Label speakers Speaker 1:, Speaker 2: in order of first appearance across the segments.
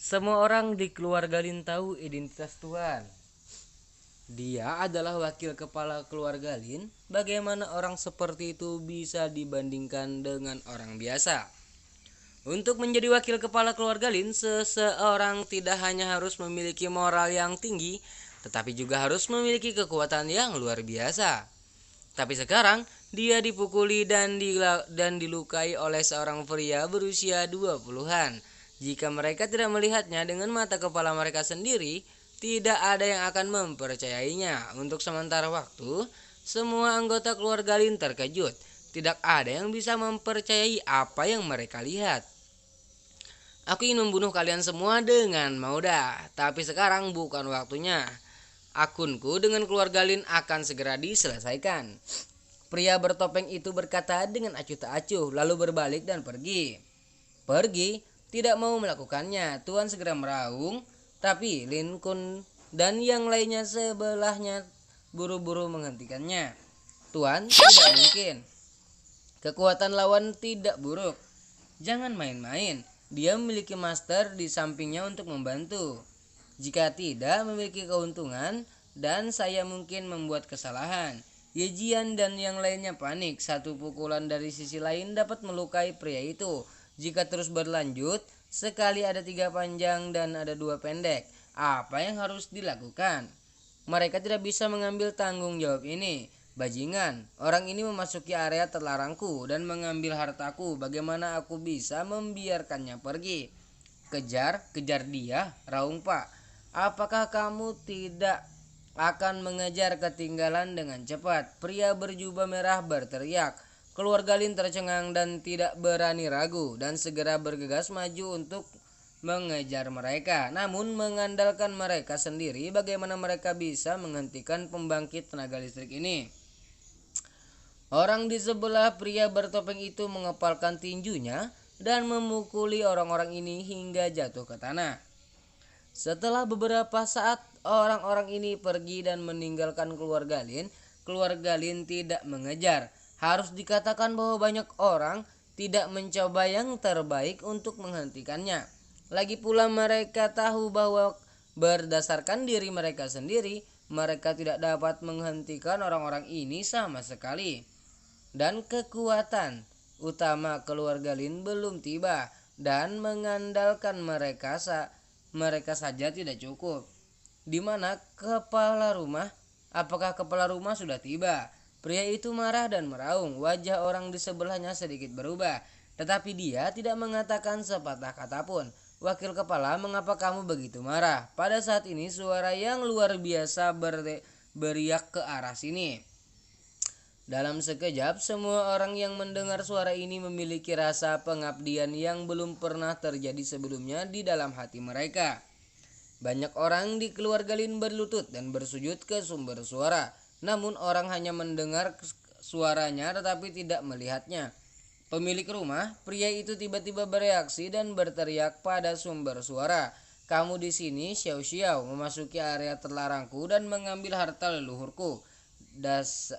Speaker 1: Semua orang di keluarga Lin tahu identitas Tuan. Dia adalah wakil kepala keluarga Lin. Bagaimana orang seperti itu bisa dibandingkan dengan orang biasa? Untuk menjadi wakil kepala keluarga Lin, seseorang tidak hanya harus memiliki moral yang tinggi, tetapi juga harus memiliki kekuatan yang luar biasa. Tapi sekarang, dia dipukuli dan dilukai oleh seorang pria berusia 20-an. Jika mereka tidak melihatnya dengan mata kepala mereka sendiri, tidak ada yang akan mempercayainya. Untuk sementara waktu, semua anggota keluarga Lin terkejut. Tidak ada yang bisa mempercayai apa yang mereka lihat. Aku ingin membunuh kalian semua dengan mudah, tapi sekarang bukan waktunya. Akunku dengan keluarga Lin akan segera diselesaikan. Pria bertopeng itu berkata dengan acuh tak acuh, lalu berbalik dan pergi. Pergi, tidak mau melakukannya. Tuan segera meraung, tapi Lin Kun dan yang lainnya sebelahnya buru-buru menghentikannya. Tuan, tidak mungkin. Kekuatan lawan tidak buruk. Jangan main-main. Dia memiliki master di sampingnya untuk membantu. Jika tidak memiliki keuntungan dan saya mungkin membuat kesalahan. Yejian dan yang lainnya panik. Satu pukulan dari sisi lain dapat melukai pria itu. Jika terus berlanjut, sekali ada 3 panjang dan ada 2 pendek. Apa yang harus dilakukan? Mereka tidak bisa mengambil tanggung jawab ini. Bajingan, orang ini memasuki area terlarangku dan mengambil hartaku. Bagaimana aku bisa membiarkannya pergi? Kejar dia, raung Pak. Apakah kamu tidak akan mengejar ketinggalan dengan cepat? Pria berjubah merah berteriak. Keluarga Lin tercengang dan tidak berani ragu dan segera bergegas maju untuk mengejar mereka. Namun mengandalkan mereka sendiri, bagaimana mereka bisa menghentikan pembangkit tenaga listrik ini? Orang di sebelah pria bertopeng itu mengepalkan tinjunya dan memukuli orang-orang ini hingga jatuh ke tanah. Setelah beberapa saat orang-orang ini pergi dan meninggalkan keluarga Lin tidak mengejar. Harus dikatakan bahwa banyak orang tidak mencoba yang terbaik untuk menghentikannya. Lagi pula mereka tahu bahwa berdasarkan diri mereka sendiri, mereka tidak dapat menghentikan orang-orang ini sama sekali. Dan kekuatan utama keluarga Lin belum tiba dan mengandalkan mereka saja tidak cukup. Di mana kepala rumah? Apakah kepala rumah sudah tiba? Pria itu marah dan meraung. Wajah orang di sebelahnya sedikit berubah, tetapi dia tidak mengatakan sepatah kata pun. Wakil kepala, mengapa kamu begitu marah? Pada saat ini suara yang luar biasa beriak ke arah sini. Dalam sekejap, semua orang yang mendengar suara ini memiliki rasa pengabdian yang belum pernah terjadi sebelumnya di dalam hati mereka. Banyak orang di keluarga Lin berlutut dan bersujud ke sumber suara. Namun orang hanya mendengar suaranya tetapi tidak melihatnya. Pemilik rumah, pria itu tiba-tiba bereaksi dan berteriak pada sumber suara. Kamu di sini, Xiao Xiao, memasuki area terlarangku dan mengambil harta leluhurku.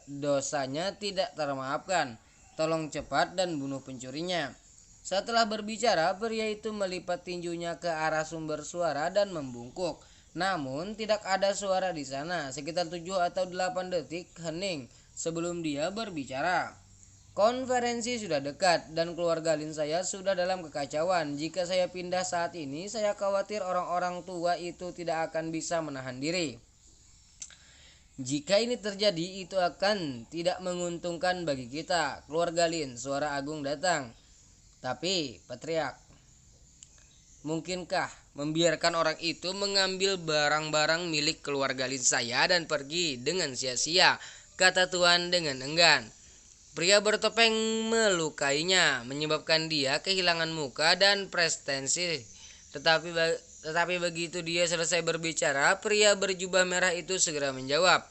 Speaker 1: Dosanya tidak termaafkan. Tolong cepat dan bunuh pencurinya. Setelah berbicara, pria itu melipat tinjunya ke arah sumber suara dan membungkuk. Namun tidak ada suara di sana. Sekitar 7 atau 8 detik hening sebelum dia berbicara. Konferensi sudah dekat dan keluarga Lin saya sudah dalam kekacauan. Jika saya pindah saat ini, saya khawatir orang-orang tua itu tidak akan bisa menahan diri. Jika ini terjadi, itu akan tidak menguntungkan bagi kita. Keluarga Lin, suara agung datang. Tapi, patriark, mungkinkah membiarkan orang itu mengambil barang-barang milik keluarga Lin saya dan pergi dengan sia-sia? Kata Tuan dengan enggan. Pria bertopeng melukainya, menyebabkan dia kehilangan muka dan prestasi. Tetapi begitu dia selesai berbicara, pria berjubah merah itu segera menjawab.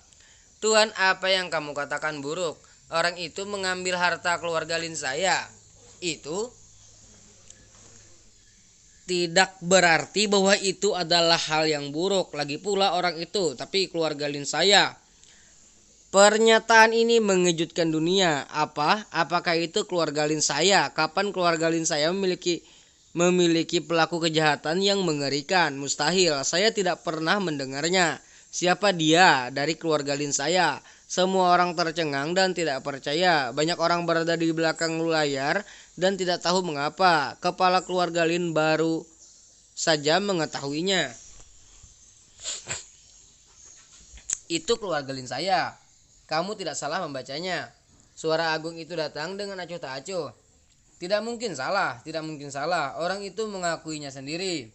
Speaker 1: Tuan, apa yang kamu katakan buruk. Orang itu mengambil harta keluarga Lin saya. Itu tidak berarti bahwa itu adalah hal yang buruk. Lagi pula orang itu, tapi keluarga Lin saya. Pernyataan ini mengejutkan dunia. Apakah itu keluarga Lin saya? Kapan keluarga Lin saya memiliki pelaku kejahatan yang mengerikan. Mustahil, saya tidak pernah mendengarnya. Siapa dia? Dari keluarga Lin saya. Semua orang tercengang dan tidak percaya. Banyak orang berada di belakang layar dan tidak tahu mengapa. Kepala keluarga Lin baru saja mengetahuinya. Itu keluarga Lin saya. Kamu tidak salah membacanya. Suara Agung itu datang dengan acuh tak acuh. Tidak mungkin salah, tidak mungkin salah. Orang itu mengakuinya sendiri.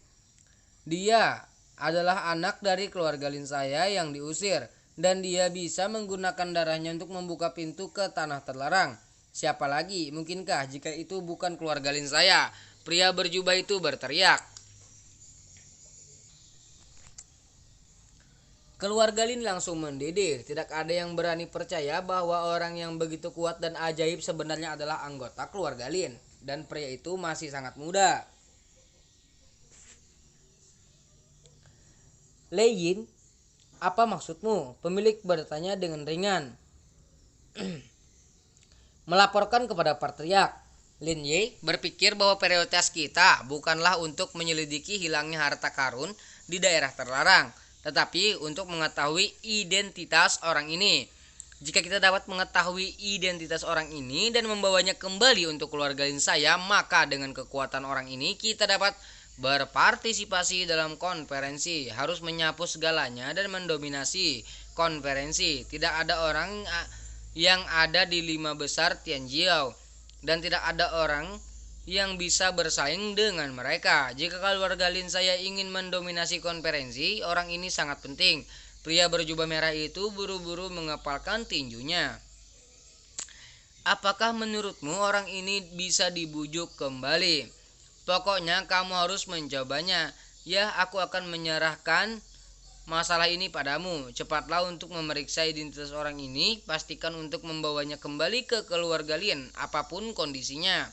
Speaker 1: Dia adalah anak dari keluarga Lin saya yang diusir, dan dia bisa menggunakan darahnya untuk membuka pintu ke tanah terlarang. Siapa lagi? Mungkinkah jika itu bukan keluarga Lin saya? Pria berjubah itu berteriak. Keluarga Lin langsung mendidih. Tidak ada yang berani percaya bahwa orang yang begitu kuat dan ajaib sebenarnya adalah anggota keluarga Lin. Dan pria itu masih sangat muda. Lei Yin, apa maksudmu? Pemilik bertanya dengan ringan. Melaporkan kepada patriark. Lin Ye berpikir bahwa prioritas kita bukanlah untuk menyelidiki hilangnya harta karun di daerah terlarang, tetapi untuk mengetahui identitas orang ini. Jika kita dapat mengetahui identitas orang ini dan membawanya kembali untuk keluarga Lin saya, maka dengan kekuatan orang ini kita dapat berpartisipasi dalam konferensi. Harus menyapu segalanya dan mendominasi konferensi. Tidak ada orang yang ada di 5 besar Tianjiao, dan tidak ada orang yang bisa bersaing dengan mereka. Jika keluarga Lin saya ingin mendominasi konferensi, orang ini sangat penting. Pria berjubah merah itu buru-buru mengepalkan tinjunya. Apakah menurutmu orang ini bisa dibujuk kembali? Pokoknya kamu harus mencobanya. Ya, aku akan menyerahkan masalah ini padamu. Cepatlah untuk memeriksa identitas orang ini. Pastikan untuk membawanya kembali ke keluarga Lin, apapun kondisinya.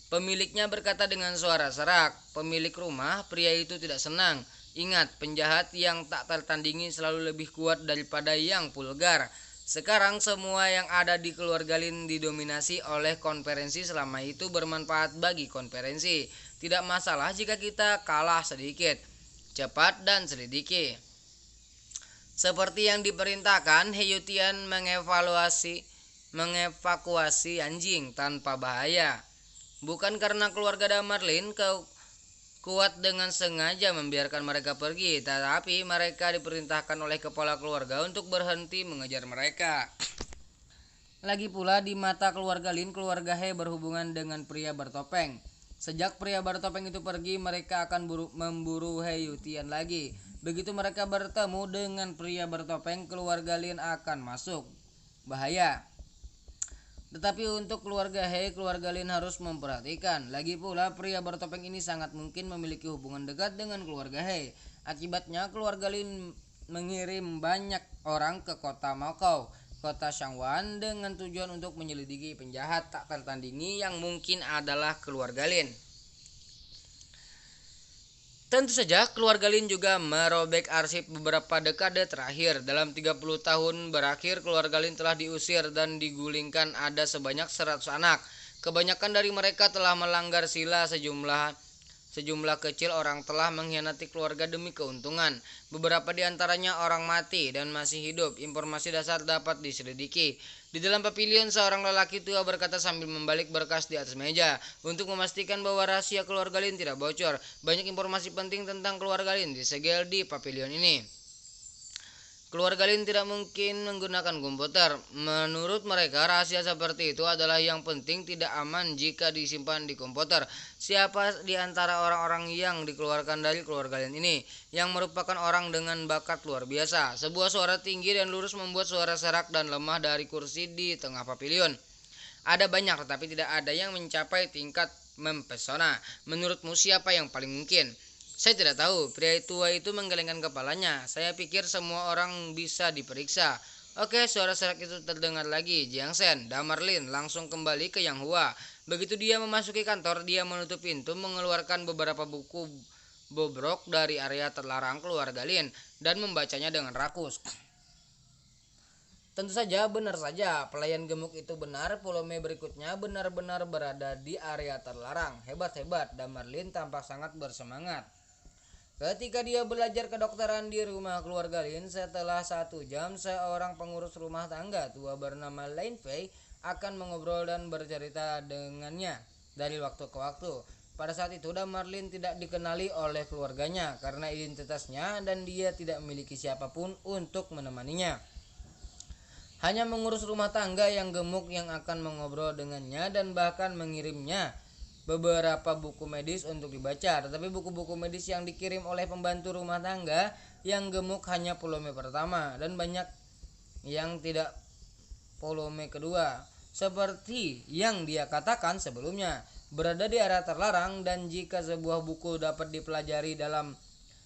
Speaker 1: Pemiliknya berkata dengan suara serak. Pemilik rumah, pria itu tidak senang. Ingat, penjahat yang tak tertandingi selalu lebih kuat daripada yang vulgar. Sekarang semua yang ada di keluarga Lin didominasi oleh konferensi. Selama itu bermanfaat bagi konferensi. Tidak masalah jika kita kalah sedikit. Cepat dan selidiki. Seperti yang diperintahkan, He Yutian mengevakuasi anjing tanpa bahaya. Bukan karena keluarga Damar Lin kuat dengan sengaja membiarkan mereka pergi, tetapi mereka diperintahkan oleh kepala keluarga untuk berhenti mengejar mereka. Lagi pula di mata keluarga Lin, keluarga He berhubungan dengan pria bertopeng. Sejak pria bertopeng itu pergi, mereka akan memburu He Yutian lagi. Begitu mereka bertemu dengan pria bertopeng, keluarga Lin akan masuk bahaya. Tetapi untuk keluarga He, keluarga Lin harus memperhatikan. Lagi pula pria bertopeng ini sangat mungkin memiliki hubungan dekat dengan keluarga He. Akibatnya keluarga Lin mengirim banyak orang ke kota Makau, kota Shangwan, dengan tujuan untuk menyelidiki penjahat tak tertandingi yang mungkin adalah keluarga Lin. Tentu saja keluarga Lin juga merobek arsip beberapa dekade terakhir. Dalam 30 tahun berakhir, keluarga Lin telah diusir dan digulingkan ada sebanyak 100 anak. Kebanyakan dari mereka telah melanggar sila. Sejumlah kecil orang telah mengkhianati keluarga demi keuntungan. Beberapa di antaranya orang mati dan masih hidup. Informasi dasar dapat diselidiki. Di dalam pavilion, seorang lelaki tua berkata sambil membalik berkas di atas meja. Untuk memastikan bahwa rahasia keluarga Lin tidak bocor, banyak informasi penting tentang keluarga Lin disegel di pavilion ini. Keluarga Lin tidak mungkin menggunakan komputer. Menurut mereka, rahasia seperti itu adalah yang penting, tidak aman jika disimpan di komputer. Siapa di antara orang-orang yang dikeluarkan dari keluarga Lin ini, yang merupakan orang dengan bakat luar biasa? Sebuah suara tinggi dan lurus membuat suara serak dan lemah dari kursi di tengah pavilion. Ada banyak, tetapi tidak ada yang mencapai tingkat mempesona. Menurutmu siapa yang paling mungkin? Saya tidak tahu. Pria tua itu menggelengkan kepalanya. Saya pikir semua orang bisa diperiksa. Oke, suara serak itu terdengar lagi. Jiang Shen, Damar Lin langsung kembali ke Yang Hua. Begitu dia memasuki kantor, dia menutup pintu, mengeluarkan beberapa buku bobrok dari area terlarang keluarga Lin dan membacanya dengan rakus. Tentu saja, benar saja. Pelayan gemuk itu benar. Polome berikutnya benar-benar berada di area terlarang. Hebat-hebat. Damarlin tampak sangat bersemangat. Ketika dia belajar kedokteran di rumah keluarga Lin, setelah 1 jam, seorang pengurus rumah tangga tua bernama Lin Fei akan mengobrol dan bercerita dengannya dari waktu ke waktu. Pada saat itu, Damarlin tidak dikenali oleh keluarganya karena identitasnya dan dia tidak memiliki siapapun untuk menemaninya. Hanya mengurus rumah tangga yang gemuk yang akan mengobrol dengannya dan bahkan mengirimnya beberapa buku medis untuk dibaca. Tetapi buku-buku medis yang dikirim oleh pembantu rumah tangga yang gemuk hanya volume pertama dan banyak yang tidak volume kedua. Seperti yang dia katakan sebelumnya, berada di area terlarang, dan jika sebuah buku dapat dipelajari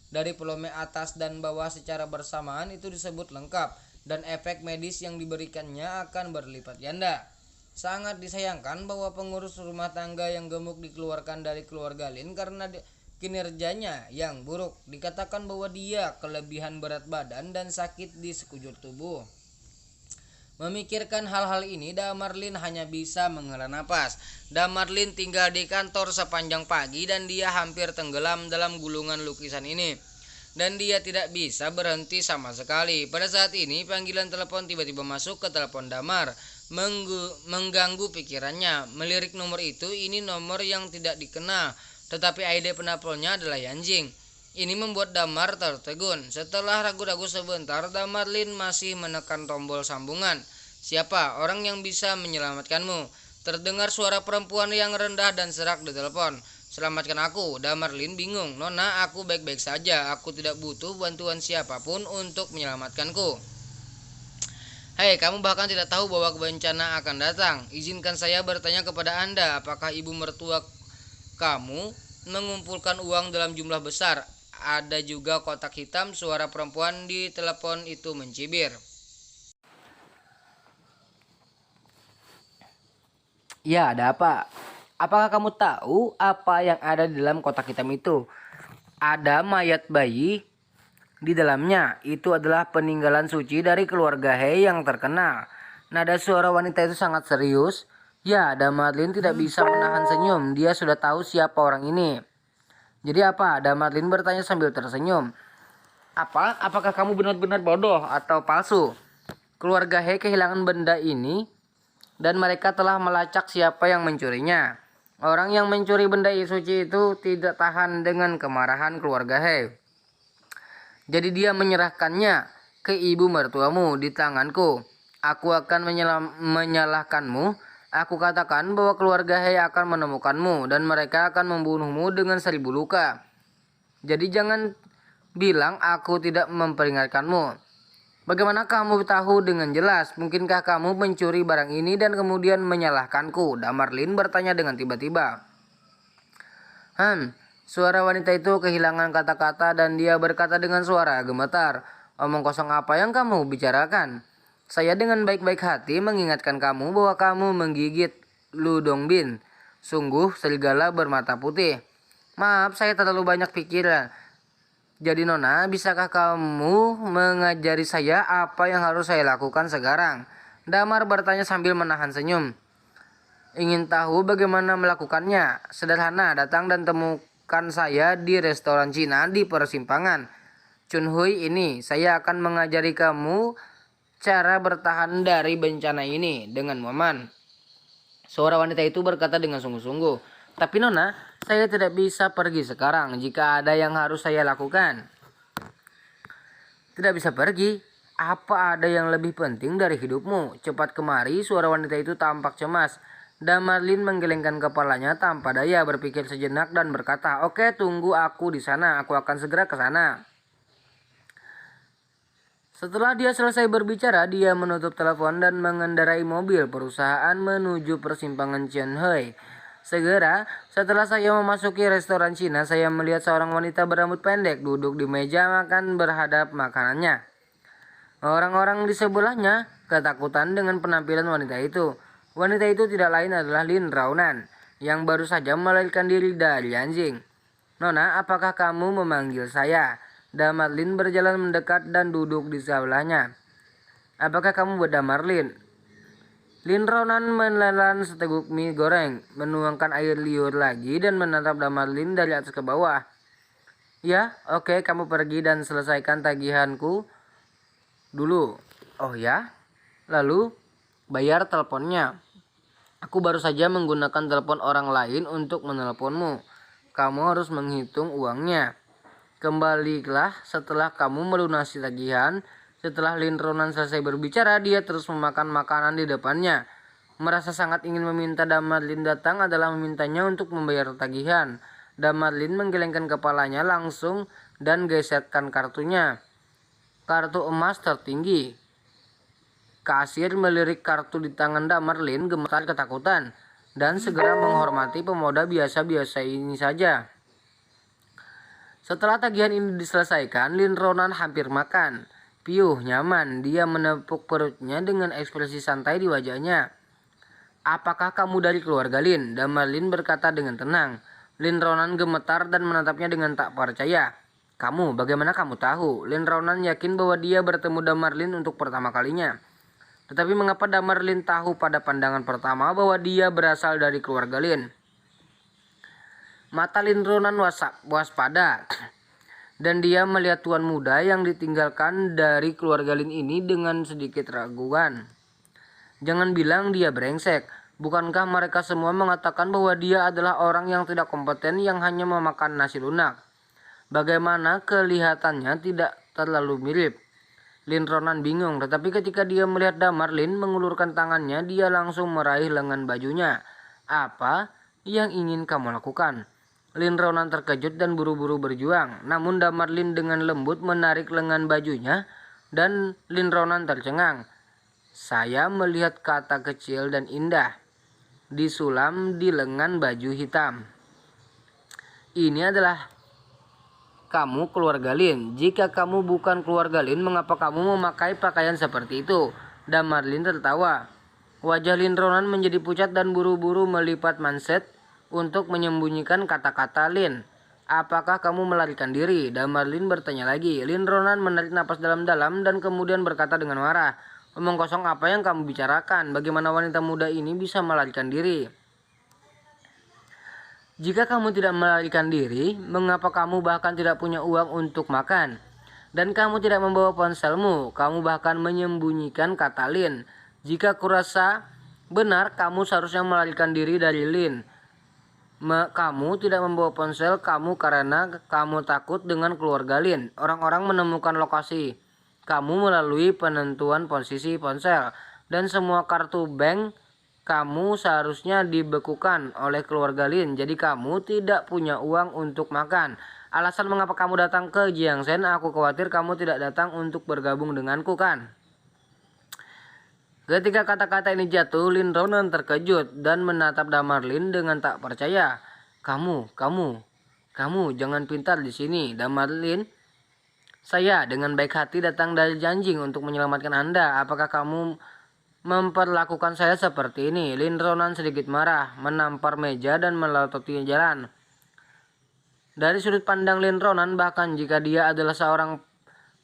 Speaker 1: dari volume atas dan bawah secara bersamaan, itu disebut lengkap dan efek medis yang diberikannya akan berlipat ganda. Sangat disayangkan bahwa pengurus rumah tangga yang gemuk dikeluarkan dari keluarga Lin karena kinerjanya yang buruk. Dikatakan bahwa dia kelebihan berat badan dan sakit di sekujur tubuh. Memikirkan hal-hal ini, Damarlin hanya bisa menghela napas. Damarlin tinggal di kantor sepanjang pagi dan dia hampir tenggelam dalam gulungan lukisan ini. Dan dia tidak bisa berhenti sama sekali. Pada saat ini, panggilan telepon tiba-tiba masuk ke telepon Damar, mengganggu pikirannya. Melirik nomor itu, ini nomor yang tidak dikenal, tetapi ID penelponnya adalah Yanjing. Ini membuat Damar tertegun. Setelah ragu-ragu sebentar, Damarlin masih menekan tombol sambungan. "Siapa orang yang bisa menyelamatkanmu?" Terdengar suara perempuan yang rendah dan serak di telepon. "Selamatkan aku." Damarlin bingung. "Nona, aku baik-baik saja. Aku tidak butuh bantuan siapapun untuk menyelamatkanku." "Hei, kamu bahkan tidak tahu bahwa bencana akan datang. Izinkan saya bertanya kepada Anda, apakah ibu mertua kamu mengumpulkan uang dalam jumlah besar?" Ada juga kotak hitam. Suara perempuan di telepon itu mencibir. "Ya, ada apa? Apakah kamu tahu apa yang ada di dalam kotak hitam itu?" "Ada mayat bayi di dalamnya. Itu adalah peninggalan suci dari keluarga He yang terkenal." Nada suara wanita itu sangat serius. Ya, Damarlin tidak bisa menahan senyum. Dia sudah tahu siapa orang ini. "Jadi apa?" Damarlin bertanya sambil tersenyum. Apakah kamu benar-benar bodoh atau palsu? Keluarga He kehilangan benda ini dan mereka telah melacak siapa yang mencurinya. Orang yang mencuri benda suci itu tidak tahan dengan kemarahan keluarga He. Jadi dia menyerahkannya ke ibu mertuamu di tanganku. Aku akan menyalahkanmu. Aku katakan bahwa keluarga He akan menemukanmu dan mereka akan membunuhmu dengan 1000 luka. Jadi jangan bilang aku tidak memperingatkanmu. Bagaimana kamu tahu dengan jelas? Mungkinkah kamu mencuri barang ini dan kemudian menyalahkanku?" Damarlin bertanya dengan tiba-tiba. Suara wanita itu kehilangan kata-kata dan dia berkata dengan suara gemetar, "Omong kosong apa yang kamu bicarakan? Saya dengan baik-baik hati mengingatkan kamu bahwa kamu menggigit Lu Dongbin. Sungguh serigala bermata putih." "Maaf, saya terlalu banyak pikiran. Jadi Nona, bisakah kamu mengajari saya apa yang harus saya lakukan sekarang?" Damar bertanya sambil menahan senyum. "Ingin tahu bagaimana melakukannya? Sederhana, datang dan temukan saya di restoran Cina di persimpangan Chunhui ini. Saya akan mengajari kamu cara bertahan dari bencana ini dengan aman." Suara wanita itu berkata dengan sungguh-sungguh. "Tapi Nona, saya tidak bisa pergi sekarang. Jika ada yang harus saya lakukan." "Tidak bisa pergi? Apa ada yang lebih penting dari hidupmu? Cepat kemari." Suara wanita itu tampak cemas. Damarlin menggelengkan kepalanya tanpa daya, berpikir sejenak dan berkata, "Oke, tunggu aku di sana. Aku akan segera ke sana." Setelah dia selesai berbicara, dia menutup telepon dan mengendarai mobil perusahaan menuju persimpangan Chunhui. Segera setelah saya memasuki restoran Cina, saya melihat seorang wanita berambut pendek duduk di meja makan berhadap makanannya. Orang-orang di sebelahnya ketakutan dengan penampilan wanita itu. Wanita itu tidak lain adalah Lin Raunan yang baru saja melahirkan diri dari anjing. "Nona, apakah kamu memanggil saya?" Damarlin berjalan mendekat dan duduk di sebelahnya. Apakah kamu berdamar, Lin? Lin Ronan menelan seteguk mie goreng, menuangkan air liur lagi dan menatap Damar Lin dari atas ke bawah. Ya, oke, kamu pergi dan selesaikan tagihanku dulu. Oh ya? Lalu, bayar teleponnya. Aku baru saja menggunakan telepon orang lain untuk menelponmu. Kamu harus menghitung uangnya. Kembalilah setelah kamu melunasi tagihan. Setelah Lin Ronan selesai berbicara, dia terus memakan makanan di depannya. Merasa sangat ingin meminta Damar Lin datang adalah memintanya untuk membayar tagihan. Damar Lin menggelengkan kepalanya langsung dan geserkan kartunya. Kartu emas tertinggi. Kasir melirik kartu di tangan Damar Lin gemetar ketakutan dan segera menghormati pemuda biasa-biasa ini saja. Setelah tagihan ini diselesaikan, Lin Ronan hampir makan. Piuh, nyaman, dia menepuk perutnya dengan ekspresi santai di wajahnya. Apakah kamu dari keluarga Lin? Damar Lin berkata dengan tenang. Lin Ronan gemetar dan menatapnya dengan tak percaya. Kamu, bagaimana kamu tahu? Lin Ronan yakin bahwa dia bertemu Damar Lin untuk pertama kalinya. Tetapi mengapa Damar Lin tahu pada pandangan pertama bahwa dia berasal dari keluarga Lin? Mata Lin Ronan waspada. Dan dia melihat tuan muda yang ditinggalkan dari keluarga Lin ini dengan sedikit raguan. Jangan bilang dia brengsek. Bukankah mereka semua mengatakan bahwa dia adalah orang yang tidak kompeten yang hanya memakan nasi lunak? Bagaimana kelihatannya tidak terlalu mirip? Lin Ronan bingung, tetapi ketika dia melihat Damar Lin mengulurkan tangannya, dia langsung meraih lengan bajunya. Apa yang ingin kamu lakukan? Lin Ronan terkejut dan buru-buru berjuang. Namun Damar Lin dengan lembut menarik lengan bajunya dan Lin Ronan tercengang. Saya melihat kata kecil dan indah disulam di lengan baju hitam. Ini adalah kamu keluarga Lin. Jika kamu bukan keluarga Lin, mengapa kamu memakai pakaian seperti itu? Damar Lin tertawa. Wajah Lin Ronan menjadi pucat dan buru-buru melipat manset untuk menyembunyikan kata-kata Lin. Apakah kamu melarikan diri? Damar Lin bertanya lagi. Lin Ronan menarik napas dalam-dalam dan kemudian berkata dengan marah. Omong kosong apa yang kamu bicarakan? Bagaimana wanita muda ini bisa melarikan diri? Jika kamu tidak melarikan diri, mengapa kamu bahkan tidak punya uang untuk makan? Dan kamu tidak membawa ponselmu, kamu bahkan menyembunyikan kata Lin. Jika kurasa benar, kamu seharusnya melarikan diri dari Lin. Kamu tidak membawa ponsel kamu karena kamu takut dengan keluarga Lin. Orang-orang menemukan lokasi kamu melalui penentuan posisi ponsel. Dan semua kartu bank kamu seharusnya dibekukan oleh keluarga Lin. Jadi kamu tidak punya uang untuk makan. Alasan mengapa kamu datang ke Jiangsen, aku khawatir kamu tidak datang untuk bergabung denganku kan? Ketika kata-kata ini jatuh, Lin Ronan terkejut dan menatap Damar Lin dengan tak percaya. Kamu jangan pintar di sini, Damar Lin. Saya dengan baik hati datang dari Janjing untuk menyelamatkan Anda. Apakah kamu memperlakukan saya seperti ini? Lin Ronan sedikit marah, menampar meja dan melototi jalan. Dari sudut pandang Lin Ronan, bahkan jika dia adalah seorang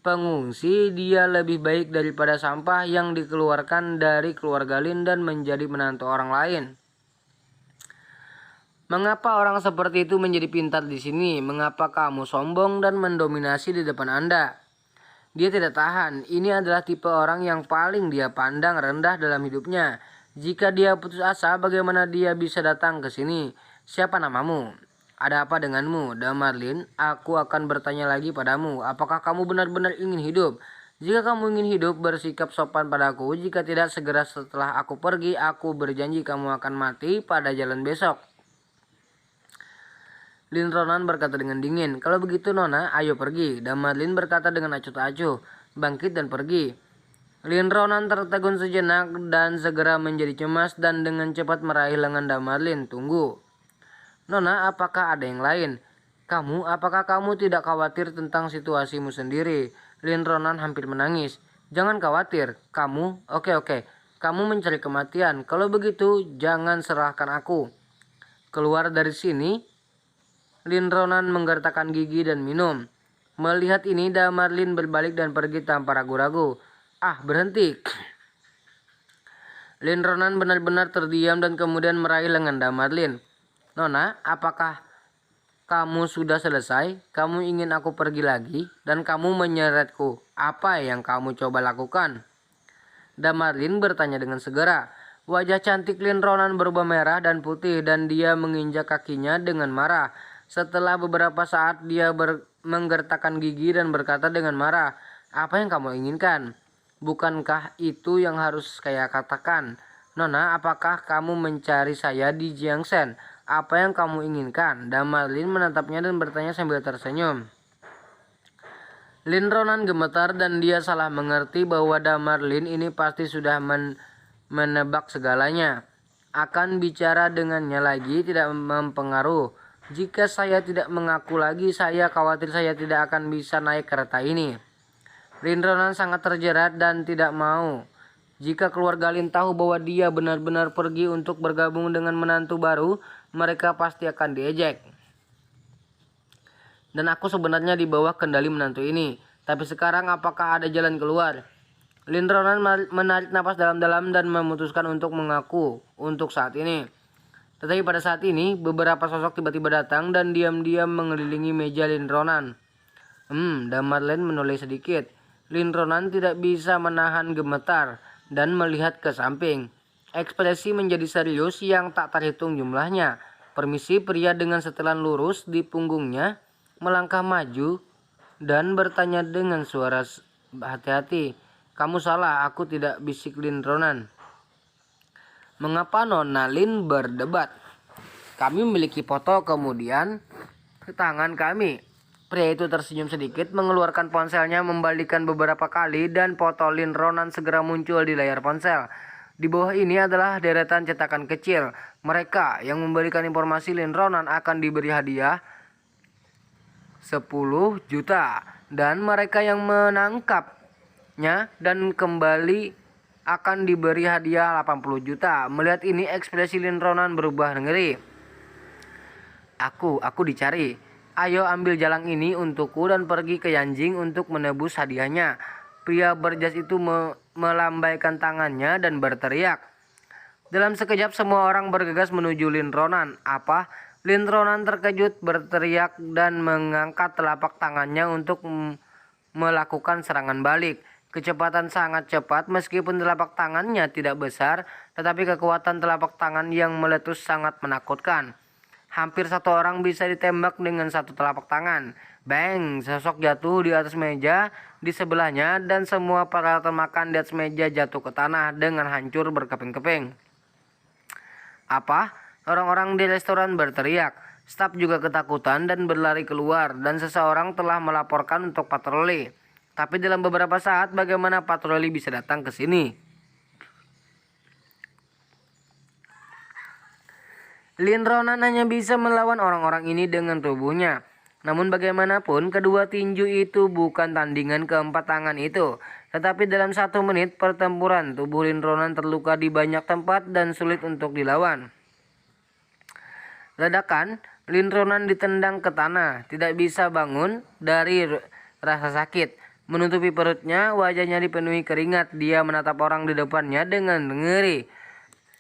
Speaker 1: pengungsi, dia lebih baik daripada sampah yang dikeluarkan dari keluarga Lin dan menjadi menantu orang lain. Mengapa orang seperti itu menjadi pintar di sini? Mengapa kamu sombong dan mendominasi di depan Anda? Dia tidak tahan. Ini adalah tipe orang yang paling dia pandang rendah dalam hidupnya. Jika dia putus asa, bagaimana dia bisa datang ke sini? Siapa namamu? Ada apa denganmu? Damar Lin, aku akan bertanya lagi padamu. Apakah kamu benar-benar ingin hidup? Jika kamu ingin hidup, bersikap sopan padaku. Jika tidak, segera setelah aku pergi, aku berjanji kamu akan mati pada jalan besok. Lin Ronan berkata dengan dingin. Kalau begitu Nona, ayo pergi. Damar Lin berkata dengan acuh tak acuh. Bangkit dan pergi. Lin Ronan tertegun sejenak dan segera menjadi cemas dan dengan cepat meraih lengan Damar Lin. Tunggu. Nona, apakah ada yang lain? Apakah kamu tidak khawatir tentang situasimu sendiri? Lin Ronan hampir menangis. Jangan khawatir. Oke. Kamu mencari kematian. Kalau begitu, jangan serahkan aku. Keluar dari sini. Lin Ronan menggertakkan gigi dan minum. Melihat ini, Damar Lin berbalik dan pergi tanpa ragu-ragu. Berhenti. Lin Ronan benar-benar terdiam dan kemudian meraih lengan Damarlin. Nona, apakah kamu sudah selesai? Kamu ingin aku pergi lagi dan kamu menyeretku. Apa yang kamu coba lakukan? Damarlin bertanya dengan segera. Wajah cantik Lin Ronan berubah merah dan putih dan dia menginjak kakinya dengan marah. Setelah beberapa saat dia menggertakkan gigi dan berkata dengan marah, "Apa yang kamu inginkan? Bukankah itu yang harus saya katakan? Nona, apakah kamu mencari saya di Jiangsen? Apa yang kamu inginkan?" Damarlin menatapnya dan bertanya sambil tersenyum. Lin Ronan gemetar dan dia salah mengerti bahwa Damarlin ini pasti sudah menebak segalanya. Akan bicara dengannya lagi tidak mempengaruh. Jika saya tidak mengaku lagi, saya khawatir saya tidak akan bisa naik kereta ini. Lin Ronan sangat terjerat dan tidak mau. Jika keluarga Lin tahu bahwa dia benar-benar pergi untuk bergabung dengan menantu baru, mereka pasti akan diejek. Dan aku sebenarnya di bawah kendali menantu ini. Tapi sekarang apakah ada jalan keluar? Lin Ronan menarik napas dalam-dalam dan memutuskan untuk mengaku untuk saat ini. Tetapi pada saat ini, beberapa sosok tiba-tiba datang dan diam-diam mengelilingi meja Lin Ronan. Damarlin menoleh sedikit. Lin Ronan tidak bisa menahan gemetar dan melihat ke samping. Ekspresi menjadi serius yang tak terhitung jumlahnya. Permisi, pria dengan setelan lurus di punggungnya melangkah maju dan bertanya dengan suara hati-hati. "Kamu salah, aku tidak," bisik Lin Ronan. "Mengapa Nona Lin berdebat? Kami memiliki foto kemudian ke tangan kami." Pria itu tersenyum sedikit, mengeluarkan ponselnya, membalikkan beberapa kali dan foto Lin Ronan segera muncul di layar ponsel. Di bawah ini adalah deretan cetakan kecil. Mereka yang memberikan informasi Lin Ronan akan diberi hadiah 10 juta dan mereka yang menangkapnya dan kembali akan diberi hadiah 80 juta. Melihat ini ekspresi Lin Ronan berubah ngeri. Aku dicari. Ayo ambil jalang ini untukku dan pergi ke Yanjing untuk menebus hadiahnya." Pria berjas itu melambaikan tangannya dan berteriak. Dalam sekejap semua orang bergegas menuju Lin Ronan. "Apa?" Lin Ronan terkejut, berteriak dan mengangkat telapak tangannya untuk melakukan serangan balik. Kecepatan sangat cepat, meskipun telapak tangannya tidak besar, tetapi kekuatan telapak tangan yang meletus sangat menakutkan. Hampir satu orang bisa ditembak dengan satu telapak tangan. Bang! Sosok jatuh di atas meja di sebelahnya dan semua peralatan makan di atas meja jatuh ke tanah dengan hancur berkeping-keping. "Apa?" Orang-orang di restoran berteriak. Staf juga ketakutan dan berlari keluar dan seseorang telah melaporkan untuk patroli. Tapi dalam beberapa saat bagaimana patroli bisa datang ke sini? Lin Ronan hanya bisa melawan orang-orang ini dengan tubuhnya. Namun bagaimanapun kedua tinju itu bukan tandingan keempat tangan itu. Tetapi dalam 1 menit pertempuran tubuh Lin Ronan terluka di banyak tempat dan sulit untuk dilawan. Ledakan, Lin Ronan ditendang ke tanah, tidak bisa bangun dari rasa sakit. Menutupi perutnya, wajahnya dipenuhi keringat. Dia menatap orang di depannya dengan ngeri.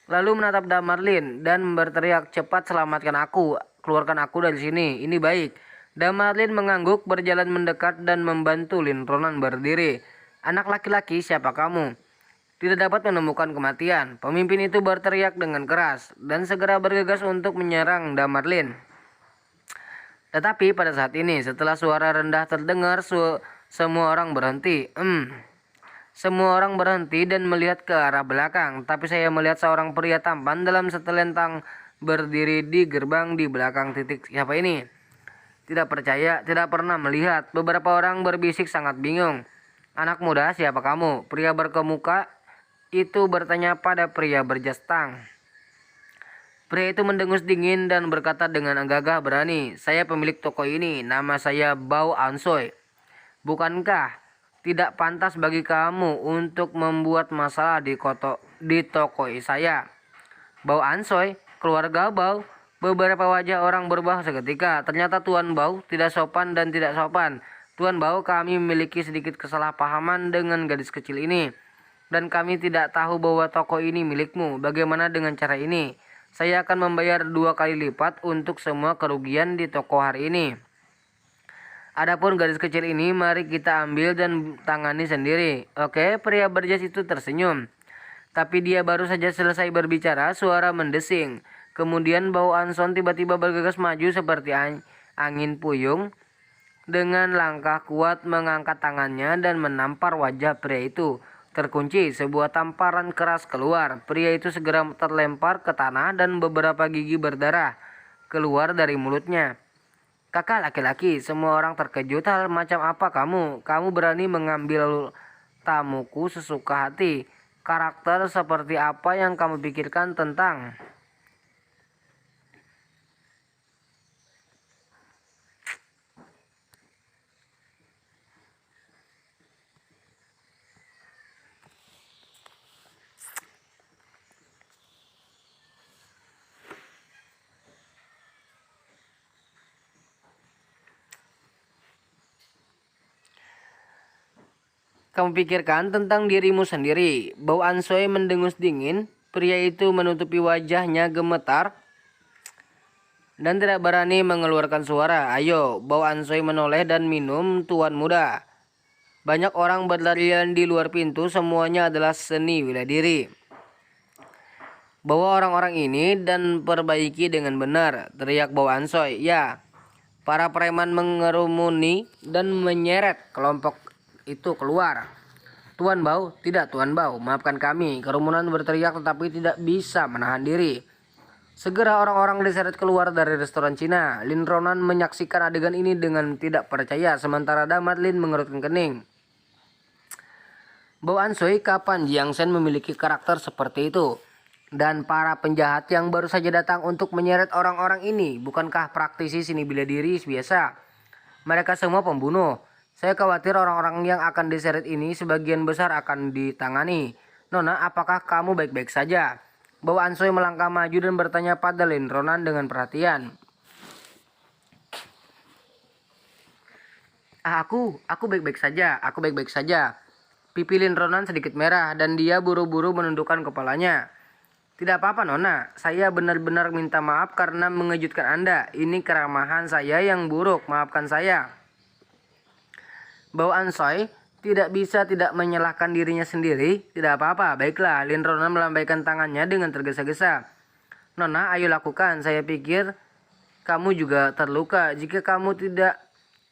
Speaker 1: Lalu menatap Damarlin dan berteriak, "Cepat selamatkan aku, keluarkan aku dari sini, ini baik." Damarlin mengangguk, berjalan mendekat dan membantu Lin Ronan berdiri. "Anak laki-laki, siapa kamu? Tidak dapat menemukan kematian." Pemimpin itu berteriak dengan keras dan segera bergegas untuk menyerang Damarlin. Tetapi pada saat ini, setelah suara rendah terdengar, semua orang berhenti. Semua orang berhenti dan melihat ke arah belakang. Tapi saya melihat seorang pria tampan dalam setelentang berdiri di gerbang di belakang titik. Siapa ini? Tidak percaya, tidak pernah melihat. Beberapa orang berbisik sangat bingung. "Anak muda, siapa kamu?" Pria berkemuka itu bertanya pada pria berjas tang. Pria itu mendengus dingin dan berkata dengan gagah berani, "Saya pemilik toko ini, nama saya Bao Ansoy. Bukankah tidak pantas bagi kamu untuk membuat masalah di toko saya?" "Bao Ansoy, keluarga Bao." Beberapa wajah orang berubah seketika. Ternyata Tuan Bao tidak sopan dan tidak sopan. Tuan Bao, kami memiliki sedikit kesalahpahaman dengan gadis kecil ini. Dan kami tidak tahu bahwa toko ini milikmu. Bagaimana dengan cara ini? Saya akan membayar 2 kali lipat untuk semua kerugian di toko hari ini. Adapun gadis kecil ini, mari kita ambil dan tangani sendiri. Oke, pria berjas itu tersenyum. Tapi dia baru saja selesai berbicara, suara mendesing. Kemudian Bao Anson tiba-tiba bergegas maju seperti angin puyung. Dengan langkah kuat mengangkat tangannya dan menampar wajah pria itu. Terkunci, sebuah tamparan keras keluar. Pria itu segera terlempar ke tanah dan beberapa gigi berdarah keluar dari mulutnya. Kakak laki-laki, semua orang terkejut. Hal macam apa kamu? Kamu berani mengambil tamuku sesuka hati. Karakter seperti apa yang kamu pikirkan tentang? Kamu pikirkan tentang dirimu sendiri. Bau Ansoi mendengus dingin. Pria itu menutupi wajahnya gemetar dan tidak berani mengeluarkan suara. Ayo, Bau Ansoi menoleh dan minum, tuan muda. Banyak orang berlarian di luar pintu, semuanya adalah seni bela diri. Bawa orang-orang ini dan perbaiki dengan benar, teriak Bau Ansoi. Ya, para preman mengerumuni dan menyeret kelompok itu keluar. Tuan Bao, tidak Tuan Bao, maafkan kami. Kerumunan berteriak tetapi tidak bisa menahan diri. Segera orang-orang diseret keluar dari restoran Cina. Lin Ronan menyaksikan adegan ini dengan tidak percaya, sementara Damat Lin mengerutkan kening. Bao Ansoi, kapan Jiang Shen memiliki karakter seperti itu? Dan para penjahat yang baru saja datang untuk menyeret orang-orang ini, bukankah praktisi seni bela diri biasa? Mereka semua pembunuh. Saya khawatir orang-orang yang akan diseret ini sebagian besar akan ditangani. Nona, apakah kamu baik-baik saja? Bao Ansoi melangkah maju dan bertanya pada Lin Ronan dengan perhatian. Aku baik-baik saja, aku baik-baik saja. Pipi Lin Ronan sedikit merah dan dia buru-buru menundukkan kepalanya. Tidak apa-apa Nona, saya benar-benar minta maaf karena mengejutkan Anda. Ini keramahan saya yang buruk, maafkan saya. Bao Ansoi tidak bisa tidak menyalahkan dirinya sendiri. Tidak apa-apa, baiklah. Lin Ronan melambaikan tangannya dengan tergesa-gesa. Nona, ayo lakukan. Saya pikir kamu juga terluka. Jika kamu tidak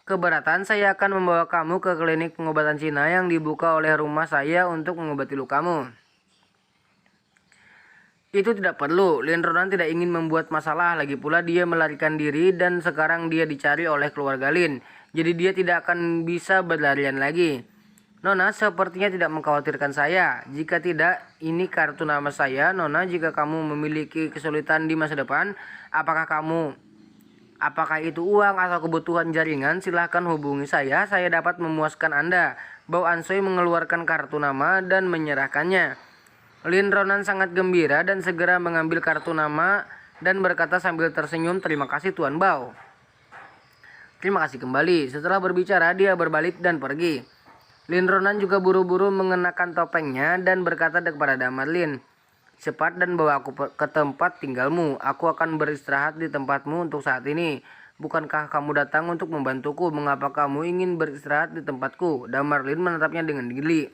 Speaker 1: keberatan, saya akan membawa kamu ke klinik pengobatan Cina yang dibuka oleh rumah saya untuk mengobati lukamu. Itu tidak perlu. Lin Ronan tidak ingin membuat masalah. Lagi pula dia melarikan diri dan sekarang dia dicari oleh keluarga Lin. Jadi dia tidak akan bisa berlarian lagi. Nona sepertinya tidak mengkhawatirkan saya. Jika tidak, ini kartu nama saya. Nona, jika kamu memiliki kesulitan di masa depan, apakah itu uang atau kebutuhan jaringan, silahkan hubungi saya. Saya dapat memuaskan Anda. Bao Ansoi mengeluarkan kartu nama dan menyerahkannya. Lin Ronan sangat gembira dan segera mengambil kartu nama dan berkata sambil tersenyum, terima kasih Tuan Bao. Terima kasih kembali. Setelah berbicara, dia berbalik dan pergi. Lin Ronan juga buru-buru mengenakan topengnya dan berkata kepada Damat Lin, cepat dan bawa aku ke tempat tinggalmu. Aku akan beristirahat di tempatmu untuk saat ini. Bukankah kamu datang untuk membantuku? Mengapa kamu ingin beristirahat di tempatku? Damat Lin menatapnya dengan geli.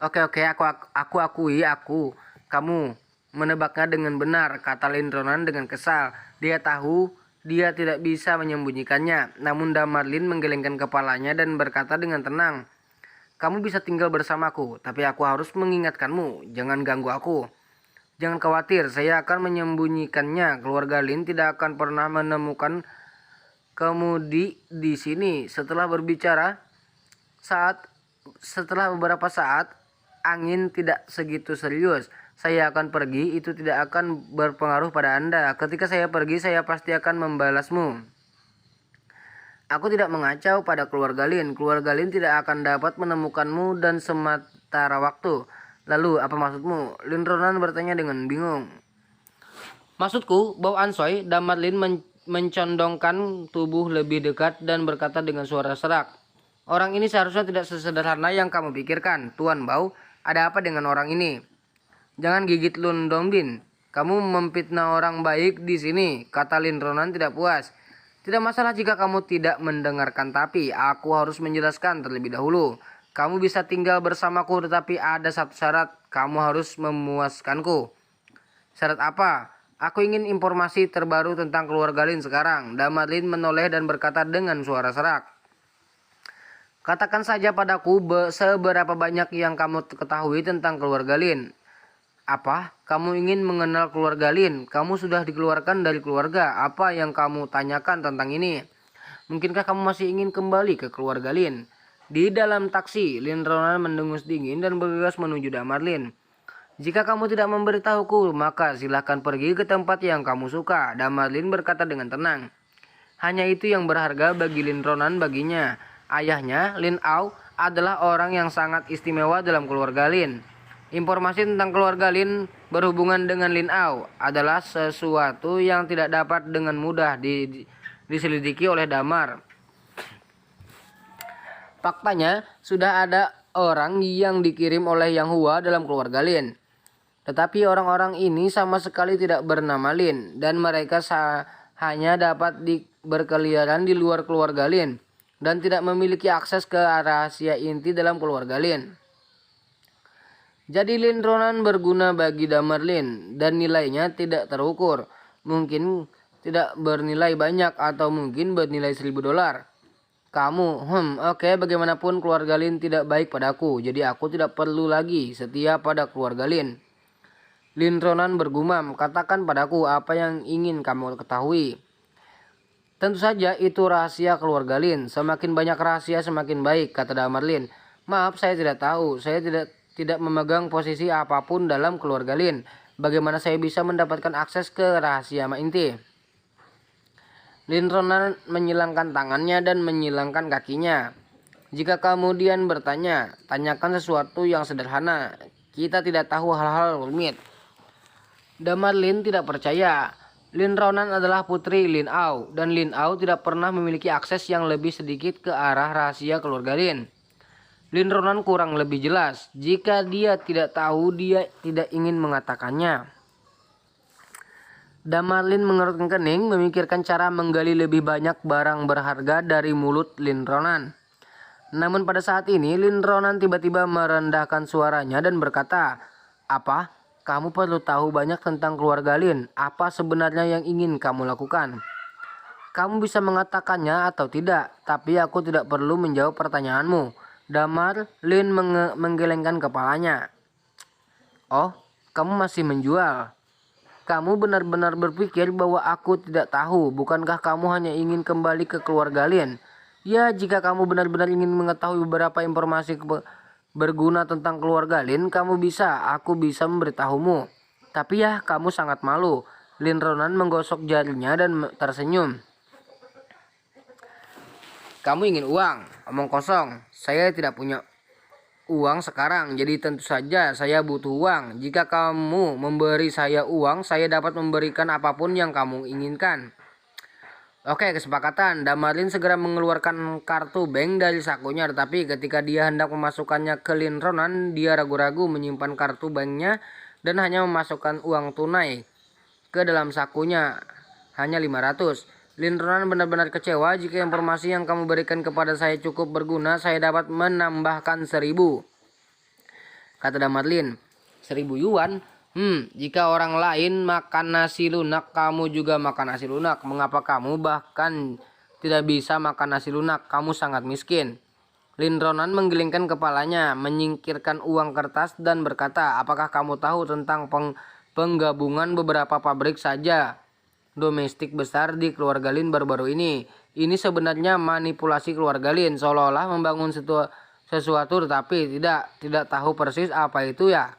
Speaker 1: Oke, aku akui. Kamu menebaknya dengan benar, kata Lin Ronan dengan kesal. Dia tahu dia tidak bisa menyembunyikannya. Namun Damat Lin menggelengkan kepalanya dan berkata dengan tenang, kamu bisa tinggal bersamaku, tapi aku harus mengingatkanmu, jangan ganggu aku. Jangan khawatir, saya akan menyembunyikannya. Keluarga Lin tidak akan pernah menemukan kemudi di sini. Setelah beberapa saat, angin tidak segitu serius. Saya akan pergi, itu tidak akan berpengaruh pada Anda. Ketika saya pergi, saya pasti akan membalasmu. Aku tidak mengacau pada keluarga Lin. Keluarga Lin tidak akan dapat menemukanmu dan sementara waktu. Lalu, apa maksudmu? Lin Ronan bertanya dengan bingung. Maksudku, Bao Ansoi, Damat Lin mencondongkan tubuh lebih dekat dan berkata dengan suara serak, "Orang ini seharusnya tidak sesederhana yang kamu pikirkan, Tuan Bau. Ada apa dengan orang ini?" "Jangan gigit Lun Dongbin. Kamu memfitnah orang baik di sini," kata Lin Ronan tidak puas. "Tidak masalah jika kamu tidak mendengarkan, tapi aku harus menjelaskan terlebih dahulu. Kamu bisa tinggal bersamaku, tetapi ada satu syarat. Kamu harus memuaskanku." "Syarat apa?" "Aku ingin informasi terbaru tentang keluarga Lin sekarang." Damar Lin menoleh dan berkata dengan suara serak, "Katakan saja padaku seberapa banyak yang kamu ketahui tentang keluarga Lin." "Apa? Kamu ingin mengenal keluarga Lin? Kamu sudah dikeluarkan dari keluarga. Apa yang kamu tanyakan tentang ini? Mungkinkah kamu masih ingin kembali ke keluarga Lin?" Di dalam taksi, Lin Ronan mendengus dingin dan bergegas menuju Damar Lin. "Jika kamu tidak memberitahuku, maka silahkan pergi ke tempat yang kamu suka," Damar Lin berkata dengan tenang. Hanya itu yang berharga bagi Lin Ronan baginya. Ayahnya, Lin Au, adalah orang yang sangat istimewa dalam keluarga Lin. Informasi tentang keluarga Lin berhubungan dengan Lin Au adalah sesuatu yang tidak dapat dengan mudah diselidiki oleh Damar. Faktanya, sudah ada orang yang dikirim oleh Yang Hua dalam keluarga Lin. Tetapi orang-orang ini sama sekali tidak bernama Lin, dan mereka hanya dapat berkeliaran di luar keluarga Lin, dan tidak memiliki akses ke rahasia inti dalam keluarga Lin. Jadi Lin Ronan berguna bagi Damar Lin, dan nilainya tidak terukur. Mungkin tidak bernilai banyak, atau mungkin bernilai $1000. "Kamu, oke, bagaimanapun keluarga Lin tidak baik padaku, jadi aku tidak perlu lagi setia pada keluarga Lin." Lin Ronan bergumam, "Katakan padaku apa yang ingin kamu ketahui." "Tentu saja itu rahasia keluarga Lin. Semakin banyak rahasia semakin baik," kata Damar Lin. "Maaf, saya tidak tahu. Saya tidak memegang posisi apapun dalam keluarga Lin. Bagaimana saya bisa mendapatkan akses ke rahasia inti?" Lin Ronan menyilangkan tangannya dan menyilangkan kakinya. "Jika kemudian bertanya, tanyakan sesuatu yang sederhana. Kita tidak tahu hal-hal rumit." Damar Lin tidak percaya. Lin Ronan adalah putri Lin Au, dan Lin Au tidak pernah memiliki akses yang lebih sedikit ke arah rahasia keluarga Lin. Lin Ronan kurang lebih jelas. Jika dia tidak tahu, dia tidak ingin mengatakannya. Damar Lin mengerutkan kening, memikirkan cara menggali lebih banyak barang berharga dari mulut Lin Ronan. Namun pada saat ini, Lin Ronan tiba-tiba merendahkan suaranya dan berkata, "Apa? Kamu perlu tahu banyak tentang keluarga Lin. Apa sebenarnya yang ingin kamu lakukan? Kamu bisa mengatakannya atau tidak, tapi aku tidak perlu menjawab pertanyaanmu." Damar Lin menggelengkan kepalanya. "Oh, kamu masih menjual? Kamu benar-benar berpikir bahwa aku tidak tahu? Bukankah kamu hanya ingin kembali ke keluarga Lin?" "Ya, jika kamu benar-benar ingin mengetahui beberapa informasi berguna tentang keluarga Lin, aku bisa memberitahumu. Tapi ya, kamu sangat malu." Lin Ronan menggosok jarinya dan tersenyum. "Kamu ingin uang? Omong kosong. Saya tidak punya uang sekarang, jadi tentu saja saya butuh uang. Jika kamu memberi saya uang, saya dapat memberikan apapun yang kamu inginkan." "Oke, kesepakatan." Damar Lin segera mengeluarkan kartu bank dari sakunya, tetapi ketika dia hendak memasukkannya ke Lin Ronan, dia ragu-ragu menyimpan kartu banknya dan hanya memasukkan uang tunai ke dalam sakunya, hanya 500. "Lin Ronan benar-benar kecewa. Jika informasi yang kamu berikan kepada saya cukup berguna, saya dapat menambahkan 1000, kata Damar Lin. 1000 yuan? Jika orang lain makan nasi lunak, kamu juga makan nasi lunak. Mengapa kamu bahkan tidak bisa makan nasi lunak? Kamu sangat miskin." Lin Ronan menggelengkan kepalanya, menyingkirkan uang kertas dan berkata, "Apakah kamu tahu tentang penggabungan beberapa pabrik saja domestik besar di keluarga Lin baru-baru ini? Ini sebenarnya manipulasi keluarga Lin, seolah-olah membangun sesuatu tetapi tidak tahu persis apa itu ya."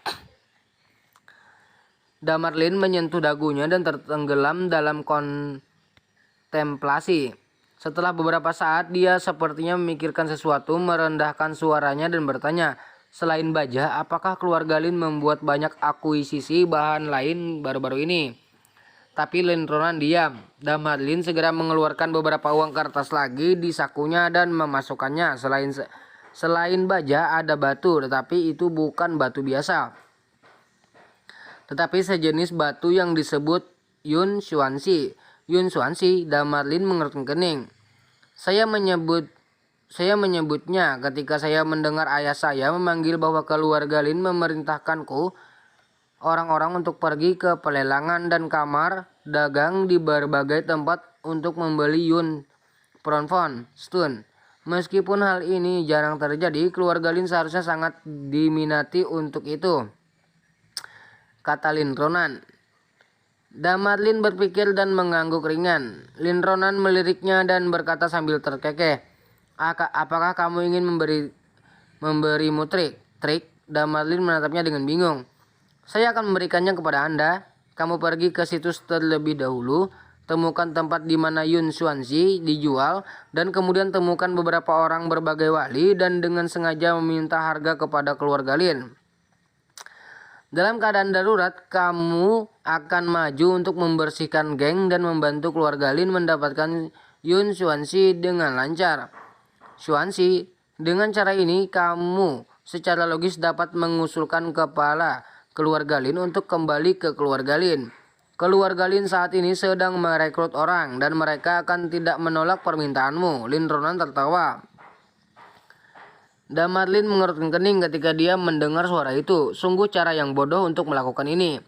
Speaker 1: Damar Lin menyentuh dagunya dan tertenggelam dalam kontemplasi. Setelah beberapa saat, dia sepertinya memikirkan sesuatu, merendahkan suaranya dan bertanya, "Selain baja, apakah keluarga Lin membuat banyak akuisisi bahan lain baru-baru ini?" Tapi Lin Ronan diam. Damarlin segera mengeluarkan beberapa uang kertas lagi di sakunya dan memasukkannya. Selain baja ada batu, tetapi itu bukan batu biasa, tetapi sejenis batu yang disebut Yun Xuanxi. Yun Xuanxi, Damarlin mengerutkan kening. Saya menyebutnya ketika saya mendengar ayah saya memanggil bahwa keluarga Lin memerintahkanku orang-orang untuk pergi ke pelelangan dan kamar dagang di berbagai tempat untuk membeli Yun Pronfon Stun. Meskipun hal ini jarang terjadi, keluarga Lin seharusnya sangat diminati untuk itu, kata Lin Ronan. Damarlin berpikir dan mengangguk ringan. Lin Ronan meliriknya dan berkata sambil terkekeh, apakah kamu ingin memberimu trik? Trik? Damarlin menatapnya dengan bingung. Saya akan memberikannya kepada Anda. Kamu pergi ke situs terlebih dahulu, temukan tempat di mana Yun Xuanxi dijual, dan kemudian temukan beberapa orang berbagai wali dan dengan sengaja meminta harga kepada keluarga Lin. Dalam keadaan darurat, kamu akan maju untuk membersihkan geng dan membantu keluarga Lin mendapatkan Yun Xuanxi dengan lancar. Xuanxi, dengan cara ini kamu secara logis dapat mengusulkan kepala keluarga Lin untuk kembali ke keluarga Lin. Keluarga Lin saat ini sedang merekrut orang dan mereka akan tidak menolak permintaanmu. Lin Ronan tertawa. Damarlin mengerutkan kening ketika dia mendengar suara itu. Sungguh cara yang bodoh untuk melakukan ini.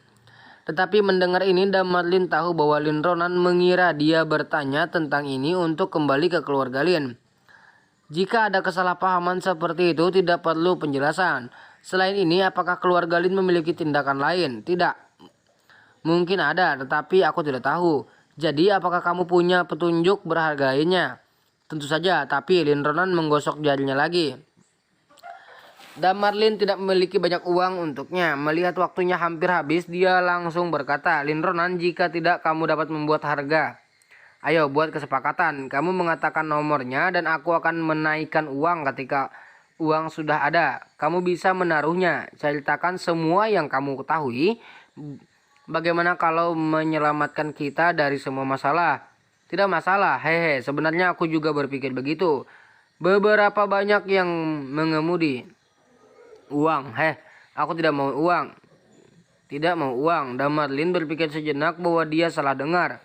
Speaker 1: Tetapi mendengar ini, Damarlin tahu bahwa Lin Ronan mengira dia bertanya tentang ini untuk kembali ke keluarga Lin. Jika ada kesalahpahaman seperti itu, tidak perlu penjelasan. Selain ini, apakah keluarga Lin memiliki tindakan lain? Tidak. Mungkin ada, tetapi aku tidak tahu. Jadi, apakah kamu punya petunjuk berharga lainnya? Tentu saja, tapi Lin Ronan menggosok jarinya lagi. Damarlin tidak memiliki banyak uang untuknya. Melihat waktunya hampir habis, dia langsung berkata, Lin Ronan, jika tidak kamu dapat membuat harga. Ayo buat kesepakatan. Kamu mengatakan nomornya dan aku akan menaikkan uang ketika uang sudah ada. Kamu bisa menaruhnya. Ceritakan semua yang kamu ketahui. Bagaimana kalau menyelamatkan kita dari semua masalah? Tidak masalah. Hehe, sebenarnya aku juga berpikir begitu. Beberapa banyak yang mengemudi. Uang, aku tidak mau uang. Tidak mau uang. Damarlin berpikir sejenak bahwa dia salah dengar.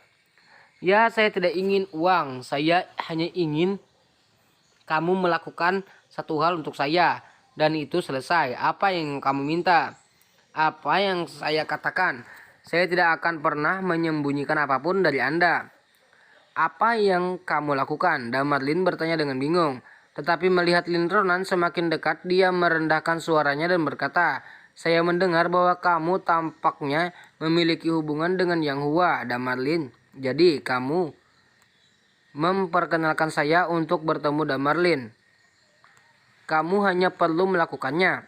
Speaker 1: Ya, saya tidak ingin uang. Saya hanya ingin kamu melakukan satu hal untuk saya, dan itu selesai. Apa yang kamu minta? Apa yang saya katakan? Saya tidak akan pernah menyembunyikan apapun dari Anda. Apa yang kamu lakukan? Damarlin bertanya dengan bingung. Tetapi melihat Lin Ronan semakin dekat, dia merendahkan suaranya dan berkata, saya mendengar bahwa kamu tampaknya memiliki hubungan dengan Yang Hua, Damarlin. Jadi kamu memperkenalkan saya untuk bertemu Damarlin. Kamu hanya perlu melakukannya.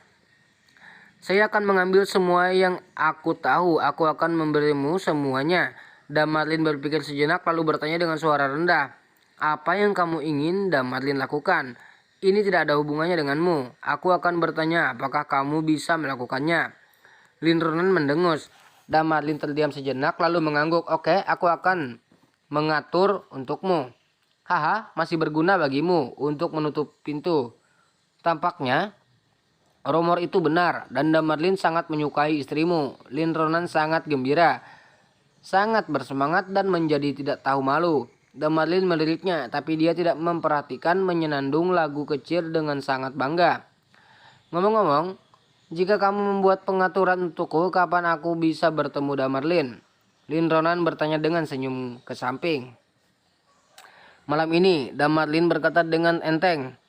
Speaker 1: Saya akan mengambil semua yang aku tahu. Aku akan memberimu semuanya. Damarlin berpikir sejenak lalu bertanya dengan suara rendah. Apa yang kamu ingin Damarlin lakukan? Ini tidak ada hubungannya denganmu. Aku akan bertanya apakah kamu bisa melakukannya. Lin Ronan mendengus. Damarlin terdiam sejenak lalu mengangguk. Oke, aku akan mengatur untukmu. Haha, masih berguna bagimu untuk menutup pintu. Tampaknya rumor itu benar dan Damarlin sangat menyukai istrimu. Lin Ronan sangat gembira, sangat bersemangat dan menjadi tidak tahu malu. Damarlin meliriknya, tapi dia tidak memperhatikan menyenandung lagu kecil dengan sangat bangga. Ngomong-ngomong, jika kamu membuat pengaturan untukku, kapan aku bisa bertemu Damarlin? Lin Ronan bertanya dengan senyum ke samping. Malam ini, Damarlin berkata dengan enteng.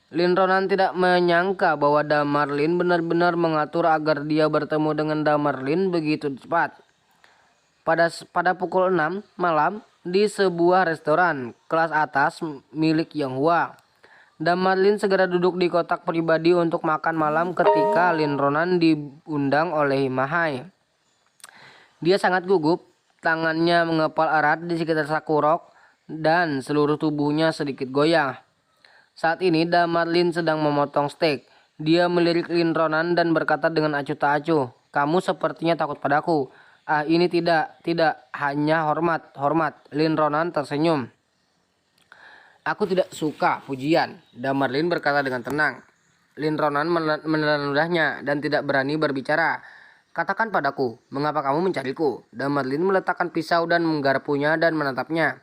Speaker 1: Lin Ronan tidak menyangka bahwa Damarlin benar-benar mengatur agar dia bertemu dengan Damarlin begitu cepat. Pada pukul 6 malam di sebuah restoran kelas atas milik Yang Hua, Damarlin segera duduk di kotak pribadi untuk makan malam ketika Lin Ronan diundang oleh Mahai. Dia sangat gugup, tangannya mengepal erat di sekitar sakurok dan seluruh tubuhnya sedikit goyang. Saat ini Damarlin sedang memotong steak. Dia melirik Lin Ronan dan berkata dengan acuh tak acuh, kamu sepertinya takut padaku. Ini tidak hanya hormat, hormat. Lin Ronan tersenyum. Aku tidak suka pujian, Damarlin berkata dengan tenang. Lin Ronan menelan ludahnya dan tidak berani berbicara. Katakan padaku, mengapa kamu mencariku? Damarlin meletakkan pisau dan menggarpunya dan menatapnya.